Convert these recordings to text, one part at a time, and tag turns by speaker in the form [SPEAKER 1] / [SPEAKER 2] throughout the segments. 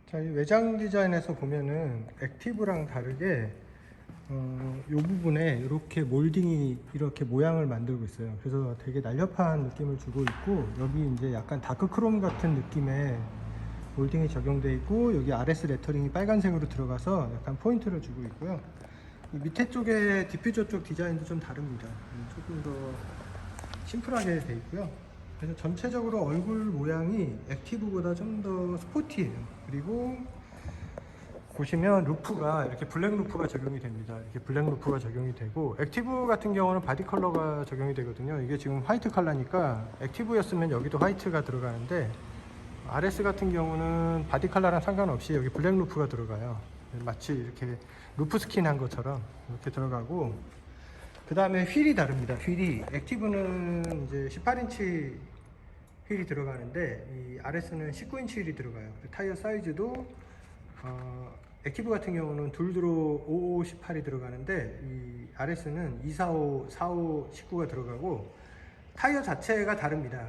[SPEAKER 1] 자, 이 외장 디자인에서 보면은 액티브랑 다르게 이 부분에 이렇게 몰딩이 이렇게 모양을 만들고 있어요. 그래서 되게 날렵한 느낌을 주고 있고, 여기 이제 약간 다크 크롬 같은 느낌의 몰딩이 적용되어 있고, 여기 RS 레터링이 빨간색으로 들어가서 약간 포인트를 주고 있고요. 이 밑에 쪽에 디퓨저 쪽 디자인도 좀 다릅니다. 조금 더 심플하게 되어 있고요. 그래서 전체적으로 얼굴 모양이 액티브보다 좀 더 스포티해요. 그리고 보시면 루프가 이렇게 블랙 루프가 적용이 됩니다. 이렇게 블랙 루프가 적용이 되고, 액티브 같은 경우는 바디 컬러가 적용이 되거든요. 이게 지금 화이트 컬러니까 액티브였으면 여기도 화이트가 들어가는데, RS 같은 경우는 바디 컬러랑 상관없이 여기 블랙 루프가 들어가요. 마치 이렇게 루프 스킨 한 것처럼 이렇게 들어가고, 그 다음에 휠이 다릅니다. 휠이 액티브는 이제 18인치 휠이 들어가는데, 이 RS는 19인치 휠이 들어가요. 타이어 사이즈도 액티브 같은 경우는 둘드로 55, 18이 들어가는데, 이 RS는 245, 45, 19가 들어가고, 타이어 자체가 다릅니다.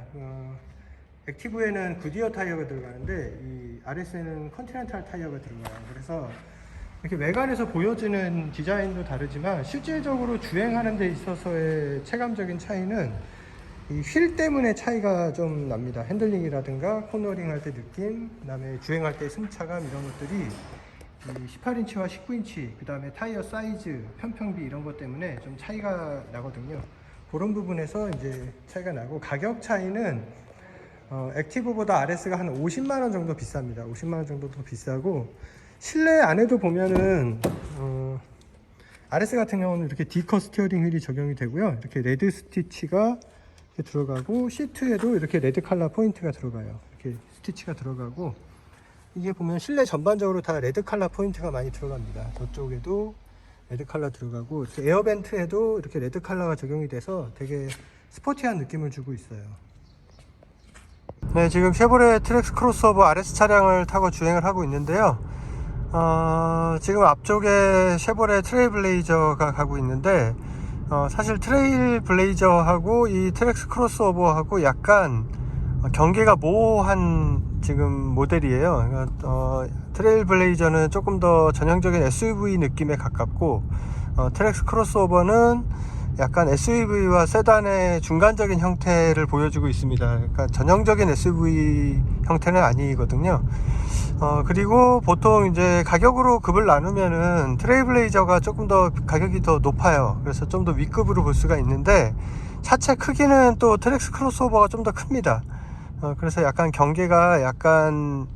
[SPEAKER 1] 액티브에는 구디어 타이어가 들어가는데, 이 RS에는 컨티넨탈 타이어가 들어가요. 그래서 이렇게 외관에서 보여지는 디자인도 다르지만, 실질적으로 주행하는 데 있어서의 체감적인 차이는 이 휠 때문에 차이가 좀 납니다. 핸들링이라든가 코너링 할 때 느낌, 그 다음에 주행할 때 승차감, 이런 것들이 이 18인치와 19인치, 그 다음에 타이어 사이즈, 편평비 이런 것 때문에 좀 차이가 나거든요. 그런 부분에서 이제 차이가 나고, 가격 차이는 액티브보다 RS가 한 50만원 정도 비쌉니다. 50만원 정도 더 비싸고, 실내 안에도 보면은 RS 같은 경우는 이렇게 D컷 스티어링 휠이 적용이 되고요. 이렇게 레드 스티치가 이렇게 들어가고, 시트에도 이렇게 레드 컬러 포인트가 들어가요. 이렇게 스티치가 들어가고, 이게 보면 실내 전반적으로 다 레드 컬러 포인트가 많이 들어갑니다. 저쪽에도 레드 컬러 들어가고, 이렇게 에어벤트에도 이렇게 레드 컬러가 적용이 돼서 되게 스포티한 느낌을 주고 있어요. 네, 지금 쉐보레 트랙스 크로스오버 RS 차량을 타고 주행을 하고 있는데요. 지금 앞쪽에 쉐보레 트레일블레이저가 가고 있는데, 사실 트레일블레이저하고 이 트랙스 크로스오버하고 약간 경계가 모호한 지금 모델이에요. 트레일블레이저는 조금 더 전형적인 SUV 느낌에 가깝고, 트랙스 크로스오버는 약간 SUV와 세단의 중간적인 형태를 보여주고 있습니다. 그러니까 전형적인 SUV 형태는 아니거든요. 그리고 보통 이제 가격으로 급을 나누면은 트레일블레이저가 조금 더 가격이 더 높아요. 그래서 좀 더 윗급으로 볼 수가 있는데, 차체 크기는 또 트랙스 크로스오버가 좀 더 큽니다. 그래서 약간 경계가 약간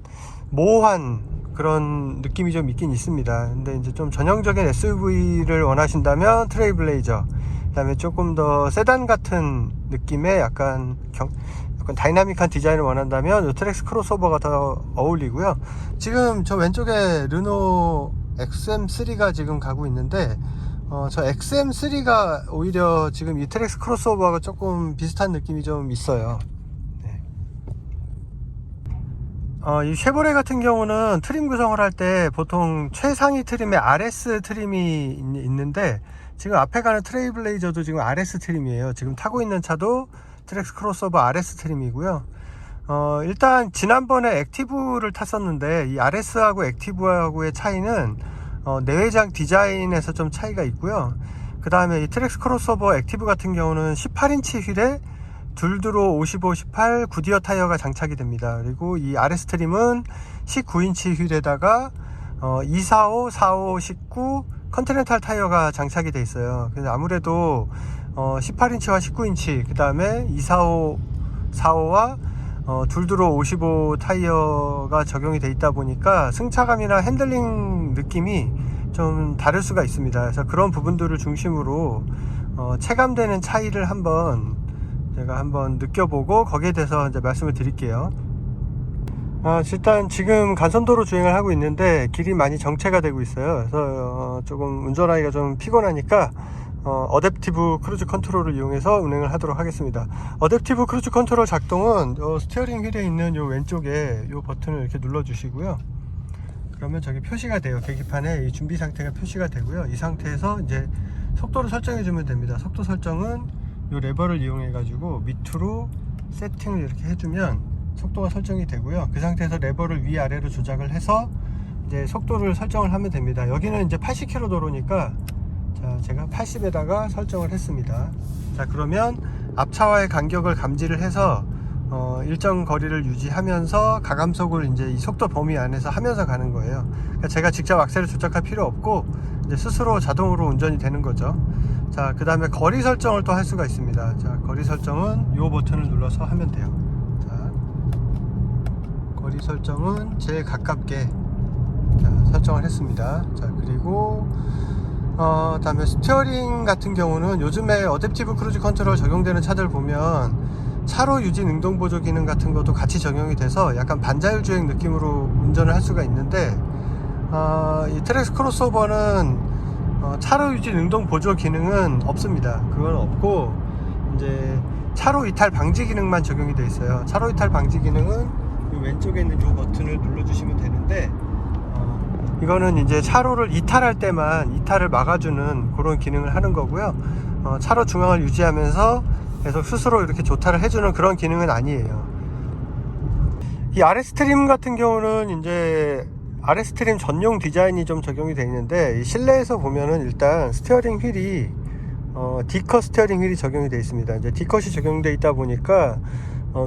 [SPEAKER 1] 모호한 그런 느낌이 좀 있긴 있습니다. 근데 이제 좀 전형적인 SUV를 원하신다면 트레일블레이저, 그 다음에 조금 더 세단 같은 느낌의 약간 다이나믹한 디자인을 원한다면 이 트랙스 크로스오버가 더 어울리고요. 지금 저 왼쪽에 르노 XM3가 지금 가고 있는데, 저 XM3가 오히려 지금 이 트랙스 크로스오버가 조금 비슷한 느낌이 좀 있어요. 네. 이 쉐보레 같은 경우는 트림 구성을 할 때 보통 최상위 트림에 RS 트림이 있는데, 지금 앞에 가는 트레일블레이저도 지금 RS 트림이에요. 지금 타고 있는 차도 트랙스 크로스오버 RS 트림이고요. 일단 지난번에 액티브를 탔었는데, 이 RS하고 액티브하고의 차이는 내외장 디자인에서 좀 차이가 있고요. 그 다음에 이 트랙스 크로스오버 액티브 같은 경우는 18인치 휠에 둘드로 55, 18 구디어 타이어가 장착이 됩니다. 그리고 이 RS 트림은 19인치 휠에다가 245, 45, 19 컨티넨탈 타이어가 장착이 돼 있어요. 그래서 아무래도 18인치와 19인치, 그 다음에 245, 45와 둘드로 55 타이어가 적용이 돼 있다 보니까 승차감이나 핸들링 느낌이 좀 다를 수가 있습니다. 그래서 그런 부분들을 중심으로 체감되는 차이를 제가 한번 느껴보고 거기에 대해서 이제 말씀을 드릴게요. 일단 지금 간선도로 주행을 하고 있는데 길이 많이 정체가 되고 있어요. 그래서 조금 운전하기가 좀 피곤하니까 어댑티브 크루즈 컨트롤을 이용해서 운행을 하도록 하겠습니다. 어댑티브 크루즈 컨트롤 작동은 스티어링 휠에 있는 요 왼쪽에 요 버튼을 이렇게 눌러 주시고요. 그러면 저기 표시가 돼요. 계기판에 이 준비 상태가 표시가 되고요. 이 상태에서 이제 속도를 설정해 주면 됩니다. 속도 설정은 요 레버를 이용해 가지고 밑으로 세팅을 이렇게 해주면 속도가 설정이 되고요. 그 상태에서 레버를 위아래로 조작을 해서 이제 속도를 설정을 하면 됩니다. 여기는 이제 80km 도로니까 자, 제가 80에다가 설정을 했습니다. 자, 그러면 앞차와의 간격을 감지를 해서 일정 거리를 유지하면서 가감속을 이제 이 속도 범위 안에서 하면서 가는 거예요. 그러니까 제가 직접 악셀을 조작할 필요 없고 이제 스스로 자동으로 운전이 되는 거죠. 자, 그 다음에 거리 설정을 또 할 수가 있습니다. 자, 거리 설정은 이 버튼을 눌러서 하면 돼요. 자, 거리 설정은 제일 가깝게 자, 설정을 했습니다. 자, 그리고 다음에 스티어링 같은 경우는 요즘에 어댑티브 크루즈 컨트롤 적용되는 차들 보면 차로 유지 능동 보조 기능 같은 것도 같이 적용이 돼서 약간 반자율 주행 느낌으로 운전을 할 수가 있는데 이 트랙스 크로스오버는 차로 유지 능동 보조 기능은 없습니다. 그건 없고 이제 차로 이탈 방지 기능만 적용이 되어 있어요. 차로 이탈 방지 기능은 이 왼쪽에 있는 이 버튼을 눌러주시면 되는데 이거는 이제 차로를 이탈할 때만 이탈을 막아주는 그런 기능을 하는 거고요. 차로 중앙을 유지하면서 계속 스스로 이렇게 조타를 해주는 그런 기능은 아니에요. 이 RS트림 같은 경우는 이제 RS트림 전용 디자인이 좀 적용이 되어 있는데 이 실내에서 보면은 일단 스티어링 휠이 D컷 스티어링 휠이 적용이 되어 있습니다. 이제 D컷이 적용되어 있다 보니까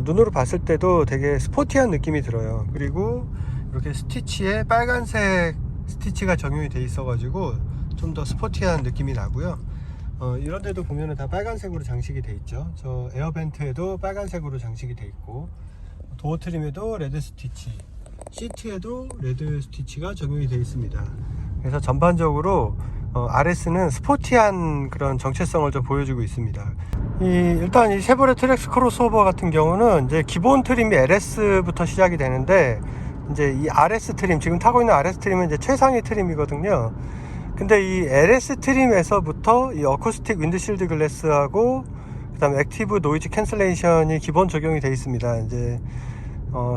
[SPEAKER 1] 눈으로 봤을 때도 되게 스포티한 느낌이 들어요. 그리고 이렇게 스티치에 빨간색 스티치가 적용이 되어 있어 가지고 좀 더 스포티한 느낌이 나고요. 이런 데도 보면은 다 빨간색으로 장식이 되어 있죠. 저 에어벤트에도 빨간색으로 장식이 되어 있고 도어 트림에도 레드 스티치, 시트에도 레드 스티치가 적용이 되어 있습니다. 그래서 전반적으로 RS는 스포티한 그런 정체성을 좀 보여주고 있습니다. 일단 이 쉐보레 트랙스 크로스오버 같은 경우는 이제 기본 트림이 LS부터 시작이 되는데 이제 이 RS 트림, 지금 타고 있는 RS 트림은 이제 최상위 트림이거든요. 근데 이 LS 트림에서부터 이 어쿠스틱 윈드실드 글래스하고 그 다음에 액티브 노이즈 캔슬레이션이 기본 적용이 되어 있습니다. 이제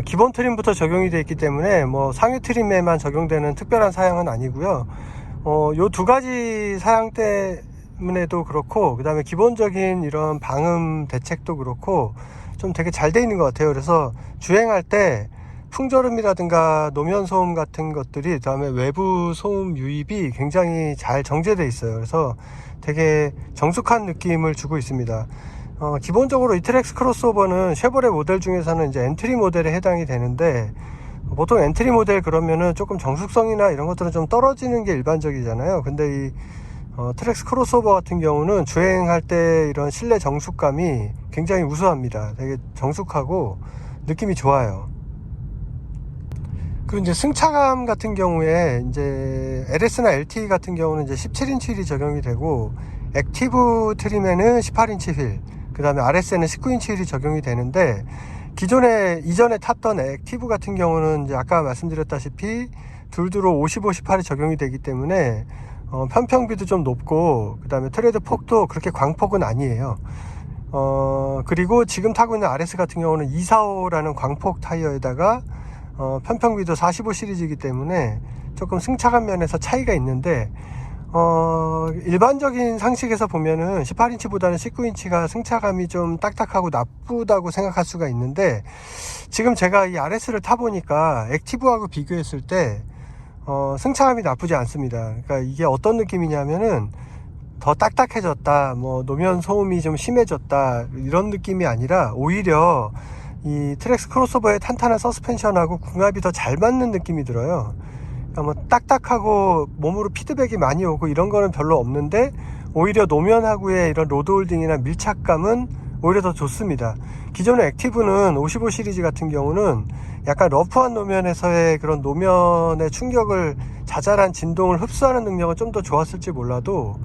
[SPEAKER 1] 기본 트림부터 적용이 되어 있기 때문에 뭐 상위 트림에만 적용되는 특별한 사양은 아니고요. 요 두 가지 사양 때문에도 그렇고 그 다음에 기본적인 이런 방음 대책도 그렇고 좀 되게 잘 돼 있는 것 같아요. 그래서 주행할 때 풍절음이라든가 노면 소음 같은 것들이, 그 다음에 외부 소음 유입이 굉장히 잘 정제되어 있어요. 그래서 되게 정숙한 느낌을 주고 있습니다. 기본적으로 이 트랙스 크로스오버는 쉐보레 모델 중에서는 이제 엔트리 모델에 해당이 되는데 보통 엔트리 모델 그러면은 조금 정숙성이나 이런 것들은 좀 떨어지는 게 일반적이잖아요. 근데 이 트랙스 크로스오버 같은 경우는 주행할 때 이런 실내 정숙감이 굉장히 우수합니다. 되게 정숙하고 느낌이 좋아요. 그리고 이제 승차감 같은 경우에 이제 LS나 LT 같은 경우는 이제 17인치 휠이 적용이 되고 액티브 트림에는 18인치 휠, 그 다음에 RS에는 19인치 휠이 적용이 되는데 이전에 탔던 액티브 같은 경우는 이제 아까 말씀드렸다시피 둘두로 55, 18이 적용이 되기 때문에 편평비도 좀 높고 그 다음에 트레드 폭도 그렇게 광폭은 아니에요. 그리고 지금 타고 있는 RS 같은 경우는 245라는 광폭 타이어에다가 편평비도 45 시리즈이기 때문에 조금 승차감 면에서 차이가 있는데 일반적인 상식에서 보면은 18인치보다는 19인치가 승차감이 좀 딱딱하고 나쁘다고 생각할 수가 있는데 지금 제가 이 RS를 타보니까 액티브하고 비교했을 때 승차감이 나쁘지 않습니다. 그러니까 이게 어떤 느낌이냐면은 더 딱딱해졌다, 뭐 노면 소음이 좀 심해졌다 이런 느낌이 아니라 오히려 이 트랙스 크로스오버의 탄탄한 서스펜션하고 궁합이 더 잘 맞는 느낌이 들어요. 그러니까 뭐 딱딱하고 몸으로 피드백이 많이 오고 이런 거는 별로 없는데 오히려 노면하고의 이런 로드홀딩이나 밀착감은 오히려 더 좋습니다. 기존의 액티브는 55 시리즈 같은 경우는 약간 러프한 노면에서의 그런 노면의 충격을 자잘한 진동을 흡수하는 능력은 좀 더 좋았을지 몰라도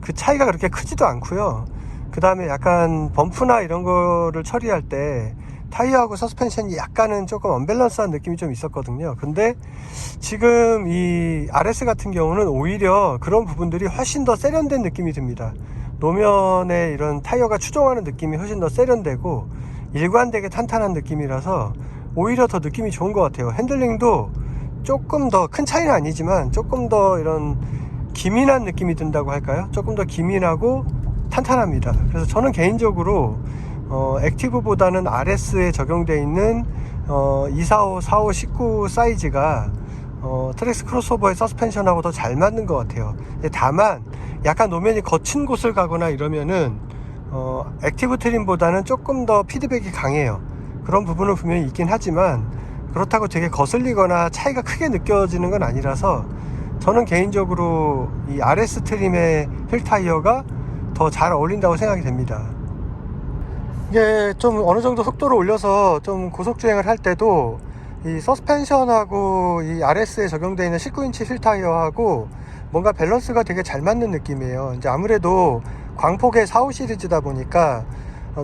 [SPEAKER 1] 그 차이가 그렇게 크지도 않고요. 그 다음에 약간 범프나 이런 거를 처리할 때 타이어하고 서스펜션이 약간은 조금 언밸런스한 느낌이 좀 있었거든요. 근데 지금 이 RS 같은 경우는 오히려 그런 부분들이 훨씬 더 세련된 느낌이 듭니다. 노면에 이런 타이어가 추종하는 느낌이 훨씬 더 세련되고 일관되게 탄탄한 느낌이라서 오히려 더 느낌이 좋은 것 같아요. 핸들링도 조금 더 큰 차이는 아니지만 조금 더 이런 기민한 느낌이 든다고 할까요? 조금 더 기민하고 탄탄합니다. 그래서 저는 개인적으로 액티브보다는 RS에 적용되어 있는 245, 45, 19 사이즈가 트랙스 크로스오버의 서스펜션하고 더 잘 맞는 것 같아요. 다만 약간 노면이 거친 곳을 가거나 이러면은 액티브 트림보다는 조금 더 피드백이 강해요. 그런 부분은 분명히 있긴 하지만 그렇다고 되게 거슬리거나 차이가 크게 느껴지는 건 아니라서 저는 개인적으로 이 RS 트림의 휠 타이어가 더 잘 어울린다고 생각이 됩니다. 이게 좀 어느 정도 속도를 올려서 좀 고속 주행을 할 때도 이 서스펜션하고 이 RS에 적용되어 있는 19인치 휠 타이어하고 뭔가 밸런스가 되게 잘 맞는 느낌이에요. 이제 아무래도 광폭의 45 시리즈다 보니까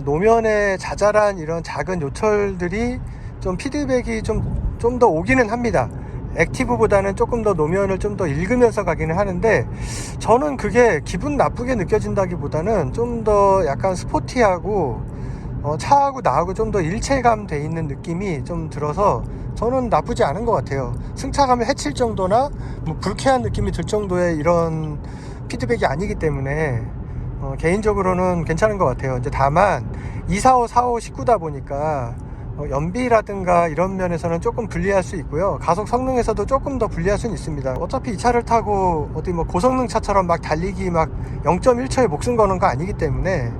[SPEAKER 1] 노면에 자잘한 이런 작은 요철들이 좀 피드백이 좀 더 오기는 합니다. 액티브보다는 조금 더 노면을 좀 더 읽으면서 가기는 하는데 저는 그게 기분 나쁘게 느껴진다기보다는 좀 더 약간 스포티하고 차하고 나하고 좀 더 일체감 돼 있는 느낌이 좀 들어서 저는 나쁘지 않은 것 같아요. 승차감을 해칠 정도나 뭐 불쾌한 느낌이 들 정도의 이런 피드백이 아니기 때문에 개인적으로는 괜찮은 것 같아요. 이제 다만 245, 45, 19다 보니까 연비라든가 이런 면에서는 조금 불리할 수 있고요. 가속 성능에서도 조금 더 불리할 수는 있습니다. 어차피 이 차를 타고 어디 뭐 고성능 차처럼 막 달리기 막 0.1초에 목숨 거는 거 아니기 때문에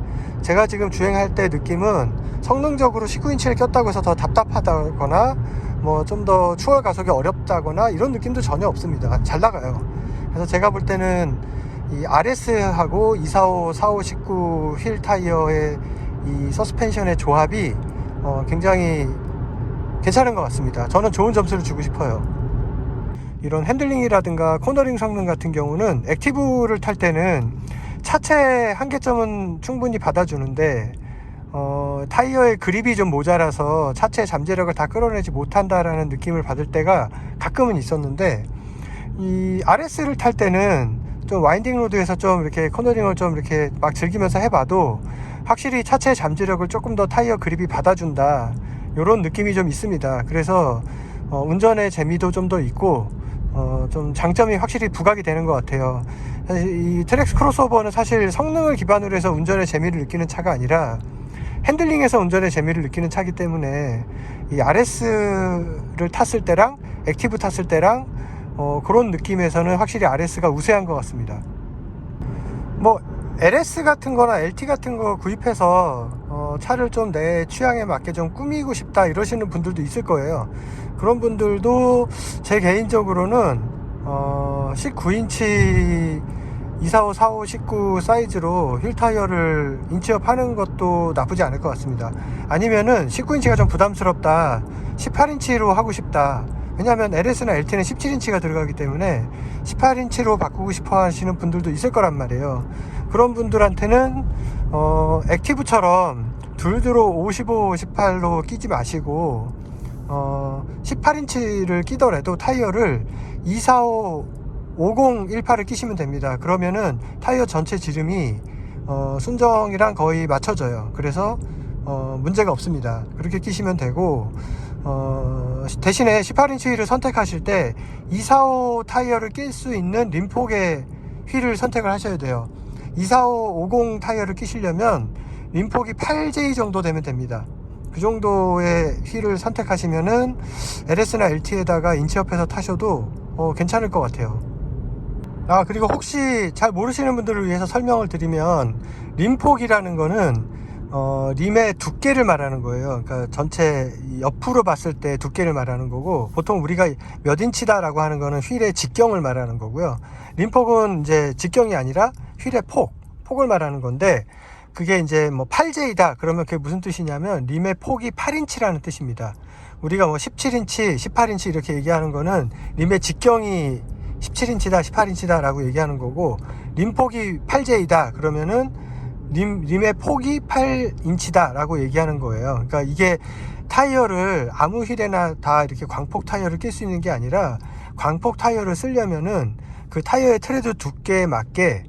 [SPEAKER 1] 제가 지금 주행할 때 느낌은 성능적으로 19인치를 꼈다고 해서 더 답답하다거나 뭐 좀 더 추월 가속이 어렵다거나 이런 느낌도 전혀 없습니다. 잘 나가요. 그래서 제가 볼 때는 이 RS하고 245, 45, 19 휠 타이어의 이 서스펜션의 조합이 굉장히 괜찮은 것 같습니다. 저는 좋은 점수를 주고 싶어요. 이런 핸들링이라든가 코너링 성능 같은 경우는 액티브를 탈 때는 차체 한계점은 충분히 받아주는데 타이어의 그립이 좀 모자라서 차체 잠재력을 다 끌어내지 못한다라는 느낌을 받을 때가 가끔은 있었는데 이 RS를 탈 때는 좀 와인딩 로드에서 좀 이렇게 코너링을 좀 이렇게 막 즐기면서 해봐도 확실히 차체 잠재력을 조금 더 타이어 그립이 받아준다 이런 느낌이 좀 있습니다. 그래서 운전의 재미도 좀 더 있고 좀 장점이 확실히 부각이 되는 것 같아요. 이 트랙스 크로스오버는 사실 성능을 기반으로 해서 운전의 재미를 느끼는 차가 아니라 핸들링에서 운전의 재미를 느끼는 차기 때문에 이 RS를 탔을 때랑 액티브 탔을 때랑 그런 느낌에서는 확실히 RS가 우세한 것 같습니다. 뭐 LS 같은 거나 LT 같은 거 구입해서 차를 좀 내 취향에 맞게 좀 꾸미고 싶다 이러시는 분들도 있을 거예요. 그런 분들도 제 개인적으로는 19인치 245, 45, 19 사이즈로 휠 타이어를 인치업 하는 것도 나쁘지 않을 것 같습니다. 아니면은 19인치가 좀 부담스럽다 18인치로 하고 싶다. 왜냐하면 LS나 LT는 17인치가 들어가기 때문에 18인치로 바꾸고 싶어 하시는 분들도 있을 거란 말이에요. 그런 분들한테는 액티브처럼 둘두로 55, 18로 끼지 마시고 18인치를 끼더라도 타이어를 245, 50, 18을 끼시면 됩니다. 그러면은 타이어 전체 지름이 순정이랑 거의 맞춰져요. 그래서 문제가 없습니다. 그렇게 끼시면 되고 대신에 18인치 휠을 선택하실 때 245 타이어를 낄 수 있는 림폭의 휠을 선택을 하셔야 돼요. 245, 50 타이어를 끼시려면 림폭이 8J 정도 되면 됩니다. 그 정도의 휠을 선택하시면은 LS나 LT에다가 인치업해서 타셔도 괜찮을 것 같아요. 그리고 혹시 잘 모르시는 분들을 위해서 설명을 드리면 림폭이라는 거는 림의 두께를 말하는 거예요. 그러니까 전체 옆으로 봤을 때 두께를 말하는 거고, 보통 우리가 몇 인치다 라고 하는 거는 휠의 직경을 말하는 거고요. 림폭은 이제 직경이 아니라 휠의 폭을 말하는 건데, 그게 이제 뭐 8J다 그러면 그게 무슨 뜻이냐면 림의 폭이 8인치라는 뜻입니다. 우리가 뭐 17인치, 18인치 이렇게 얘기하는 거는 림의 직경이 17인치다, 18인치다 라고 얘기하는 거고, 림폭이 8J다 그러면은 림의 폭이 8인치다 라고 얘기하는 거예요. 그러니까 이게 타이어를 아무 휠에나 다 이렇게 광폭 타이어를 낄 수 있는 게 아니라, 광폭 타이어를 쓰려면은 그 타이어의 트레드 두께에 맞게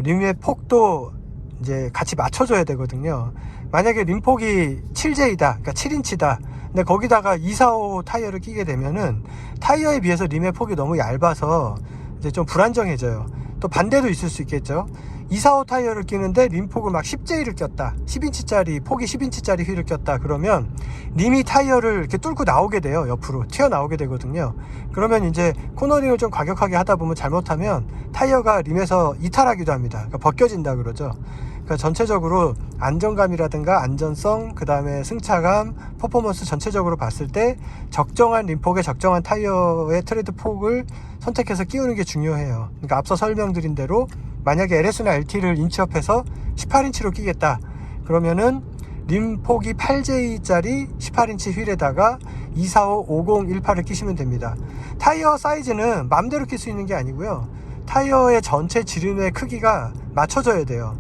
[SPEAKER 1] 림의 폭도 이제 같이 맞춰줘야 되거든요. 만약에 림폭이 7J다, 그러니까 7인치다. 근데 거기다가 245 타이어를 끼게 되면은 타이어에 비해서 림의 폭이 너무 얇아서 이제 좀 불안정해져요. 또 반대도 있을 수 있겠죠. 245 타이어를 끼는데 림폭을 막 10J를 꼈다, 10인치짜리 폭이 10인치짜리 휠을 꼈다 그러면 림이 타이어를 이렇게 뚫고 나오게 돼요. 옆으로 튀어나오게 되거든요. 그러면 이제 코너링을 좀 과격하게 하다 보면 잘못하면 타이어가 림에서 이탈하기도 합니다. 그러니까 벗겨진다 그러죠. 그러니까 전체적으로 안정감이라든가 안전성, 그 다음에 승차감, 퍼포먼스 전체적으로 봤을 때 적정한 림폭에 적정한 타이어의 트레드 폭을 선택해서 끼우는 게 중요해요. 그러니까 앞서 설명드린 대로 만약에 LS나 LT를 인치업해서 18인치로 끼겠다 그러면은 림폭이 8J짜리 18인치 휠에다가 245, 50, 18을 끼시면 됩니다. 타이어 사이즈는 마음대로 낄 수 있는 게 아니고요, 타이어의 전체 지름의 크기가 맞춰져야 돼요.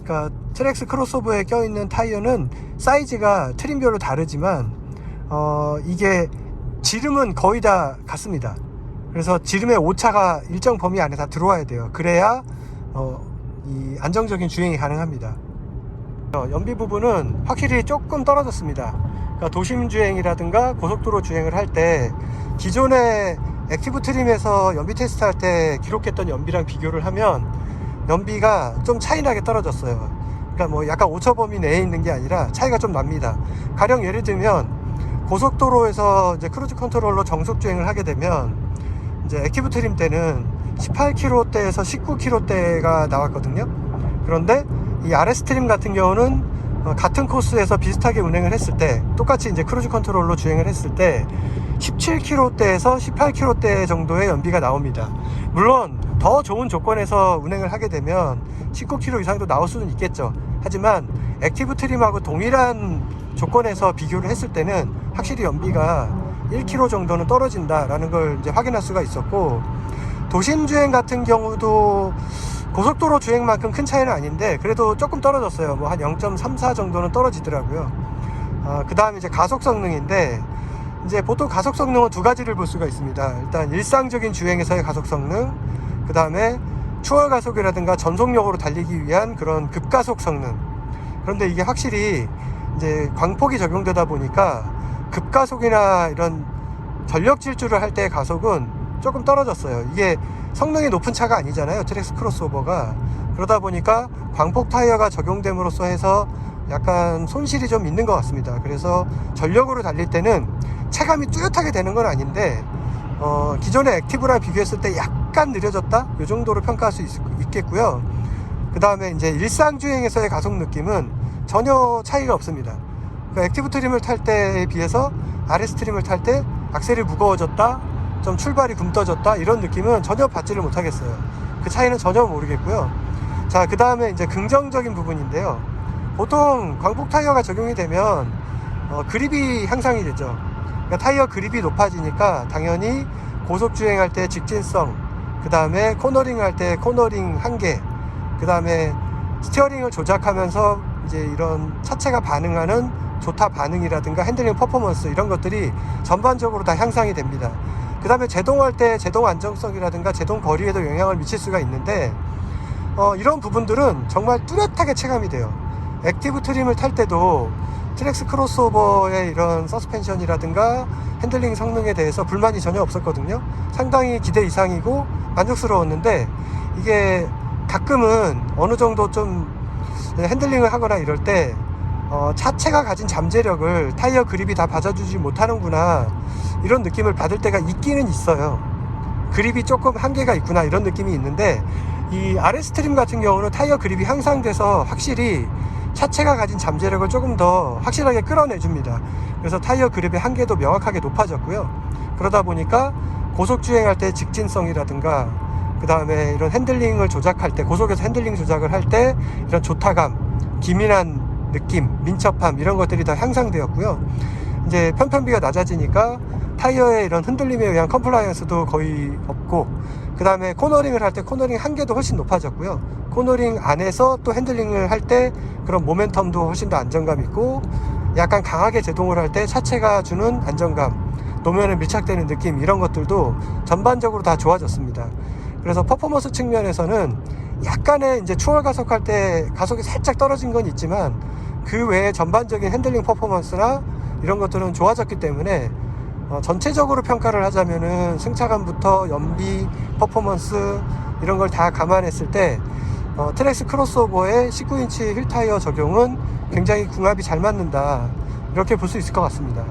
[SPEAKER 1] 그러니까 트랙스 크로스오버에 껴있는 타이어는 사이즈가 트림별로 다르지만 이게 지름은 거의 다 같습니다. 그래서 지름의 오차가 일정 범위 안에 다 들어와야 돼요. 그래야 이 안정적인 주행이 가능합니다. 연비 부분은 확실히 조금 떨어졌습니다. 그러니까 도심 주행이라든가 고속도로 주행을 할 때 기존의 액티브 트림에서 연비 테스트 할 때 기록했던 연비랑 비교를 하면 연비가 좀 차이나게 떨어졌어요. 그러니까 뭐 약간 오차 범위 내에 있는 게 아니라 차이가 좀 납니다. 가령 예를 들면 고속도로에서 이제 크루즈 컨트롤러 정속 주행을 하게 되면 이제 액티브 트림 때는 18km대에서 19km대가 나왔거든요. 그런데 이 RS 트림 같은 경우는 같은 코스에서 비슷하게 운행을 했을 때, 똑같이 이제 크루즈 컨트롤러 주행을 했을 때 17km대에서 18km대 정도의 연비가 나옵니다. 물론 더 좋은 조건에서 운행을 하게 되면 19km 이상도 나올 수는 있겠죠. 하지만 액티브 트림하고 동일한 조건에서 비교를 했을 때는 확실히 연비가 1km 정도는 떨어진다라는 걸 이제 확인할 수가 있었고, 도심 주행 같은 경우도 고속도로 주행만큼 큰 차이는 아닌데 그래도 조금 떨어졌어요. 뭐 한 0.34 정도는 떨어지더라고요. 그 다음에 이제 가속 성능인데, 이제 보통 가속 성능은 두 가지를 볼 수가 있습니다. 일단 일상적인 주행에서의 가속 성능, 그 다음에 추월 가속이라든가 전속력으로 달리기 위한 그런 급가속 성능. 그런데 이게 확실히 이제 광폭이 적용되다 보니까 급가속이나 이런 전력 질주를 할 때의 가속은 조금 떨어졌어요. 이게 성능이 높은 차가 아니잖아요, 트랙스 크로스오버가. 그러다 보니까 광폭 타이어가 적용됨으로써 해서 약간 손실이 좀 있는 것 같습니다. 그래서 전력으로 달릴 때는 체감이 뚜렷하게 되는 건 아닌데 기존의 액티브랑 비교했을 때 약간 느려졌다? 이 정도로 평가할 수 있겠고요. 그 다음에 이제 일상주행에서의 가속 느낌은 전혀 차이가 없습니다. 그러니까 액티브 트림을 탈 때에 비해서 RS 트림을 탈 때 악셀이 무거워졌다, 좀 출발이 굼떠졌다, 이런 느낌은 전혀 받지를 못하겠어요. 그 차이는 전혀 모르겠고요. 자, 그 다음에 이제 긍정적인 부분인데요. 보통 광폭 타이어가 적용이 되면 그립이 향상이 되죠. 그러니까 타이어 그립이 높아지니까 당연히 고속 주행할 때 직진성, 그 다음에 코너링 할 때 코너링 한계, 그 다음에 스티어링을 조작하면서 이제 이런 차체가 반응하는 조타 반응이라든가 핸들링 퍼포먼스, 이런 것들이 전반적으로 다 향상이 됩니다. 그 다음에 제동할 때 제동 안정성이라든가 제동 거리에도 영향을 미칠 수가 있는데 이런 부분들은 정말 뚜렷하게 체감이 돼요. 액티브 트림을 탈 때도 트랙스 크로스오버의 이런 서스펜션이라든가 핸들링 성능에 대해서 불만이 전혀 없었거든요. 상당히 기대 이상이고 만족스러웠는데, 이게 가끔은 어느 정도 좀 핸들링을 하거나 이럴 때 차체가 가진 잠재력을 타이어 그립이 다 받아주지 못하는구나, 이런 느낌을 받을 때가 있기는 있어요. 그립이 조금 한계가 있구나, 이런 느낌이 있는데, 이 RS 트림 같은 경우는 타이어 그립이 향상돼서 확실히 차체가 가진 잠재력을 조금 더 확실하게 끌어내줍니다. 그래서 타이어 그립의 한계도 명확하게 높아졌고요. 그러다 보니까 고속 주행할 때 직진성이라든가, 그 다음에 이런 핸들링을 조작할 때, 고속에서 핸들링 조작을 할 때 이런 조타감, 기민한 느낌, 민첩함, 이런 것들이 다 향상되었고요. 이제 편편비가 낮아지니까 타이어의 이런 흔들림에 의한 컴플라이언스도 거의 없고, 그 다음에 코너링을 할 때 코너링 한계도 훨씬 높아졌고요. 코너링 안에서 또 핸들링을 할 때 그런 모멘텀도 훨씬 더 안정감 있고, 약간 강하게 제동을 할 때 차체가 주는 안정감, 노면에 밀착되는 느낌, 이런 것들도 전반적으로 다 좋아졌습니다. 그래서 퍼포먼스 측면에서는 약간의 이제 추월 가속할 때 가속이 살짝 떨어진 건 있지만, 그 외에 전반적인 핸들링 퍼포먼스나 이런 것들은 좋아졌기 때문에 전체적으로 평가를 하자면은 승차감부터 연비, 퍼포먼스 이런 걸 다 감안했을 때 트랙스 크로스오버의 19인치 휠 타이어 적용은 굉장히 궁합이 잘 맞는다, 이렇게 볼 수 있을 것 같습니다.